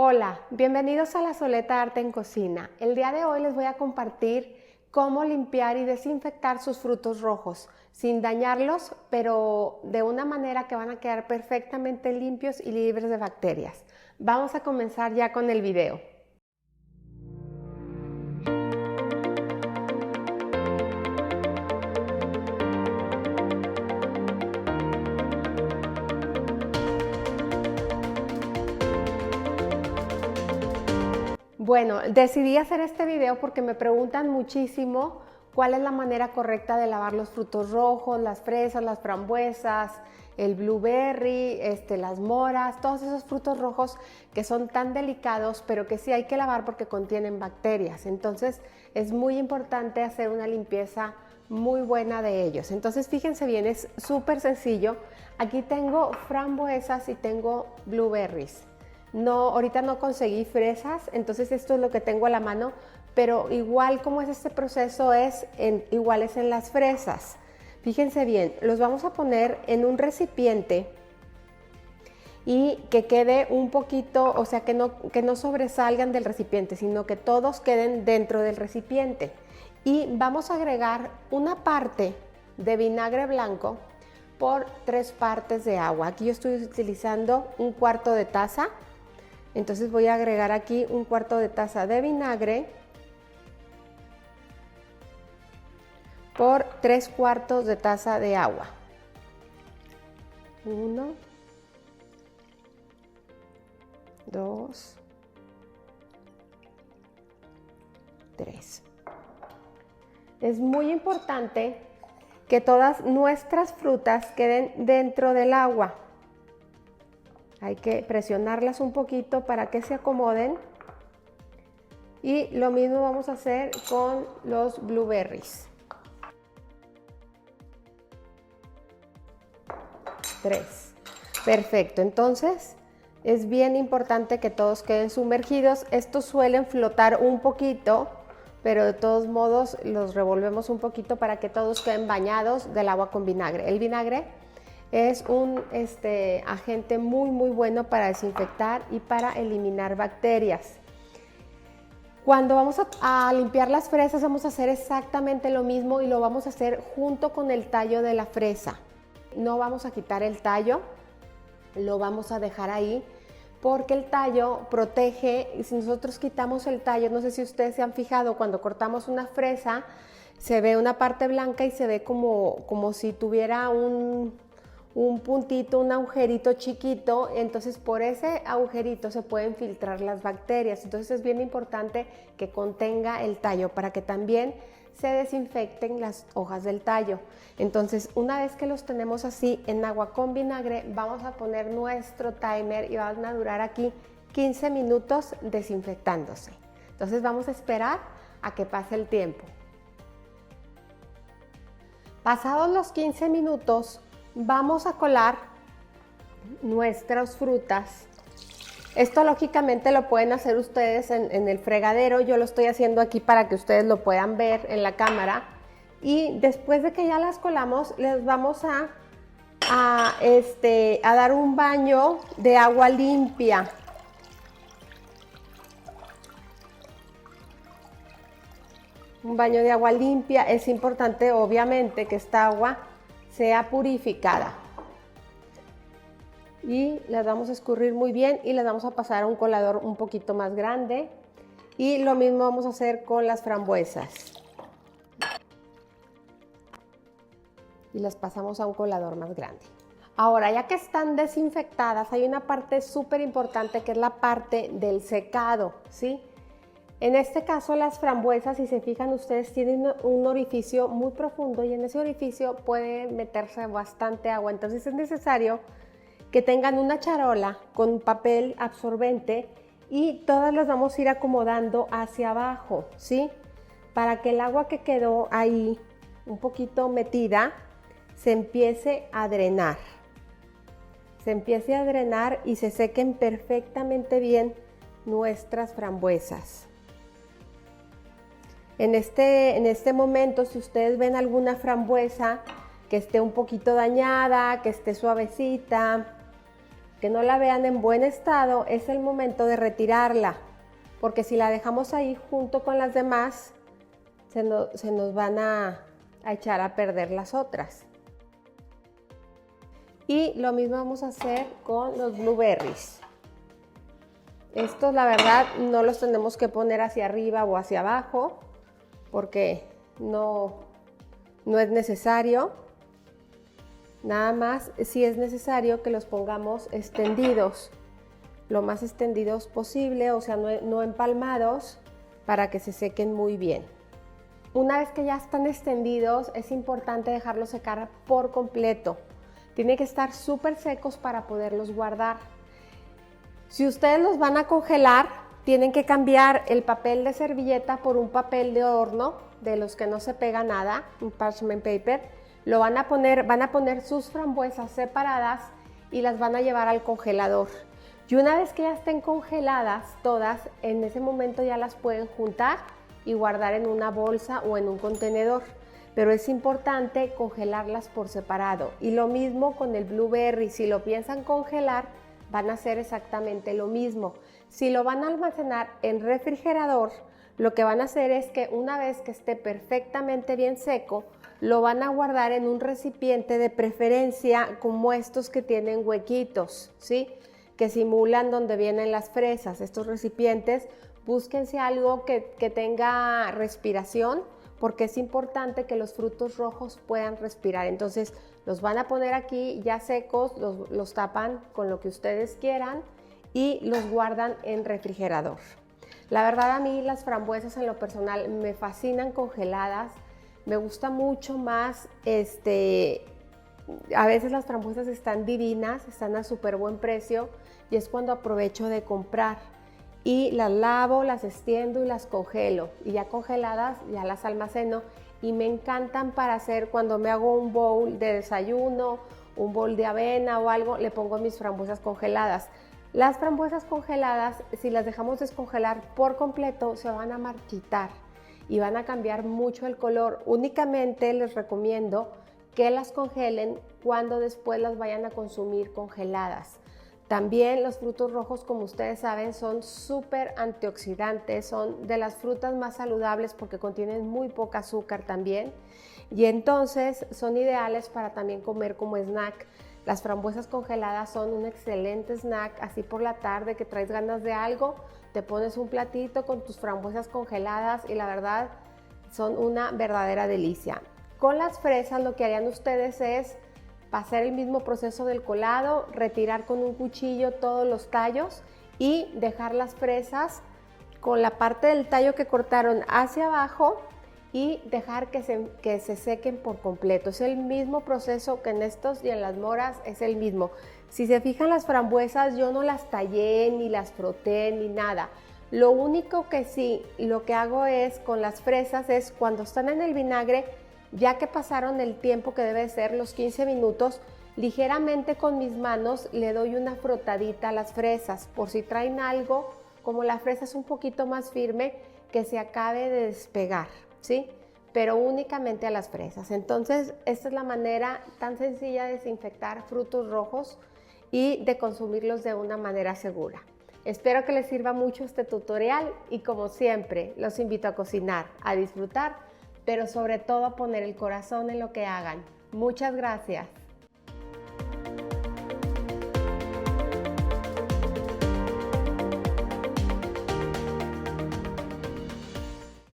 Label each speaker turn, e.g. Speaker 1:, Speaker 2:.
Speaker 1: Hola, bienvenidos a La Soleta Arte en Cocina. El día de hoy les voy a compartir cómo limpiar y desinfectar sus frutos rojos sin dañarlos, pero de una manera que van a quedar perfectamente limpios y libres de bacterias. Vamos a comenzar ya con el video. Bueno, decidí hacer este video porque me preguntan muchísimo cuál es la manera correcta de lavar los frutos rojos, las fresas, las frambuesas, el blueberry, las moras, todos esos frutos rojos que son tan delicados, pero que sí hay que lavar porque contienen bacterias. Entonces es muy importante hacer una limpieza muy buena de ellos. Entonces fíjense bien, es súper sencillo. Aquí tengo frambuesas y tengo blueberries. No, ahorita no conseguí fresas, entonces esto es lo que tengo a la mano, pero igual como es este proceso igual es en las fresas. Fíjense bien, los vamos a poner en un recipiente y que quede un poquito, o sea, que no sobresalgan del recipiente, sino que todos queden dentro del recipiente. Y vamos a agregar una parte de vinagre blanco por 3 partes de agua. Aquí yo estoy utilizando 1/4 de taza. Entonces voy a agregar aquí 1/4 de taza de vinagre por 3/4 de taza de agua. 1, 2, 3. Es muy importante que todas nuestras frutas queden dentro del agua. Hay que presionarlas un poquito para que se acomoden. Y lo mismo vamos a hacer con los blueberries. 3. Perfecto, entonces es bien importante que todos queden sumergidos. Estos suelen flotar un poquito, pero de todos modos los revolvemos un poquito para que todos queden bañados del agua con vinagre. El vinagre es un agente muy bueno para desinfectar y para eliminar bacterias. Cuando vamos a limpiar las fresas vamos a hacer exactamente lo mismo y lo vamos a hacer junto con el tallo de la fresa. No vamos a quitar el tallo, lo vamos a dejar ahí porque el tallo protege y si nosotros quitamos el tallo, no sé si ustedes se han fijado, cuando cortamos una fresa se ve una parte blanca y se ve como si tuviera un puntito, un agujerito chiquito, entonces por ese agujerito se pueden filtrar las bacterias. Entonces es bien importante que contenga el tallo para que también se desinfecten las hojas del tallo. Entonces una vez que los tenemos así en agua con vinagre, vamos a poner nuestro timer y van a durar aquí 15 minutos desinfectándose. Entonces vamos a esperar a que pase el tiempo. Pasados los 15 minutos, vamos a colar nuestras frutas. Esto lógicamente lo pueden hacer ustedes en el fregadero. Yo lo estoy haciendo aquí para que ustedes lo puedan ver en la cámara. Y después de que ya las colamos, les vamos a dar un baño de agua limpia. Un baño de agua limpia. Es importante, obviamente, que esta agua sea purificada y las vamos a escurrir muy bien y las vamos a pasar a un colador un poquito más grande y lo mismo vamos a hacer con las frambuesas y las pasamos a un colador más grande. Ahora, ya que están desinfectadas, hay una parte súper importante que es la parte del secado, ¿sí? En este caso las frambuesas, si se fijan ustedes, tienen un orificio muy profundo y en ese orificio puede meterse bastante agua. Entonces es necesario que tengan una charola con papel absorbente y todas las vamos a ir acomodando hacia abajo, ¿sí? Para que el agua que quedó ahí un poquito metida se empiece a drenar. Se empiece a drenar y se sequen perfectamente bien nuestras frambuesas. En este momento, si ustedes ven alguna frambuesa que esté un poquito dañada, que esté suavecita, que no la vean en buen estado, es el momento de retirarla, porque si la dejamos ahí junto con las demás, se nos van a echar a perder las otras. Y lo mismo vamos a hacer con los blueberries. Estos, la verdad, no los tenemos que poner hacia arriba o hacia abajo, porque no es necesario. Nada más si es necesario que los pongamos extendidos, lo más extendidos posible, o sea, no empalmados, para que se sequen muy bien. Una vez que ya están extendidos, es importante dejarlos secar por completo. Tienen que estar súper secos para poderlos guardar. Si ustedes los van a congelar, tienen que cambiar el papel de servilleta por un papel de horno, de los que no se pega nada, un parchment paper. Van a poner sus frambuesas separadas y las van a llevar al congelador. Y una vez que ya estén congeladas todas, en ese momento ya las pueden juntar y guardar en una bolsa o en un contenedor. Pero es importante congelarlas por separado. Y lo mismo con el blueberry, si lo piensan congelar, van a hacer exactamente lo mismo. Si lo van a almacenar en refrigerador, lo que van a hacer es que una vez que esté perfectamente bien seco, lo van a guardar en un recipiente de preferencia como estos que tienen huequitos, ¿sí? Que simulan donde vienen las fresas. Estos recipientes, búsquense algo que tenga respiración, porque es importante que los frutos rojos puedan respirar. Entonces los van a poner aquí ya secos, los tapan con lo que ustedes quieran y los guardan en refrigerador. La verdad, a mí las frambuesas en lo personal me fascinan congeladas. Me gusta mucho más, a veces las frambuesas están divinas, están a súper buen precio y es cuando aprovecho de comprar. Y las lavo, las extiendo y las congelo. Y ya congeladas, ya las almaceno. Y me encantan para hacer, cuando me hago un bowl de desayuno, un bowl de avena o algo, le pongo mis frambuesas congeladas. Las frambuesas congeladas, si las dejamos descongelar por completo, se van a marchitar y van a cambiar mucho el color. Únicamente les recomiendo que las congelen cuando después las vayan a consumir congeladas. También los frutos rojos, como ustedes saben, son súper antioxidantes, son de las frutas más saludables porque contienen muy poca azúcar también, y entonces son ideales para también comer como snack. Las frambuesas congeladas son un excelente snack, así por la tarde que traes ganas de algo, te pones un platito con tus frambuesas congeladas y la verdad son una verdadera delicia. Con las fresas lo que harían ustedes es pasar el mismo proceso del colado, retirar con un cuchillo todos los tallos y dejar las fresas con la parte del tallo que cortaron hacia abajo y dejar que se sequen por completo. Es el mismo proceso que en estos y en las moras, es el mismo. Si se fijan, las frambuesas yo no las tallé, ni las froté, ni nada. Lo único que sí, lo que hago es con las fresas es cuando están en el vinagre, ya que pasaron el tiempo que debe ser, los 15 minutos, ligeramente con mis manos le doy una frotadita a las fresas, por si traen algo, como la fresa es un poquito más firme, que se acabe de despegar, ¿sí? Pero únicamente a las fresas. Entonces, esta es la manera tan sencilla de desinfectar frutos rojos y de consumirlos de una manera segura. Espero que les sirva mucho este tutorial y, como siempre, los invito a cocinar, a disfrutar, pero sobre todo a poner el corazón en lo que hagan. Muchas gracias.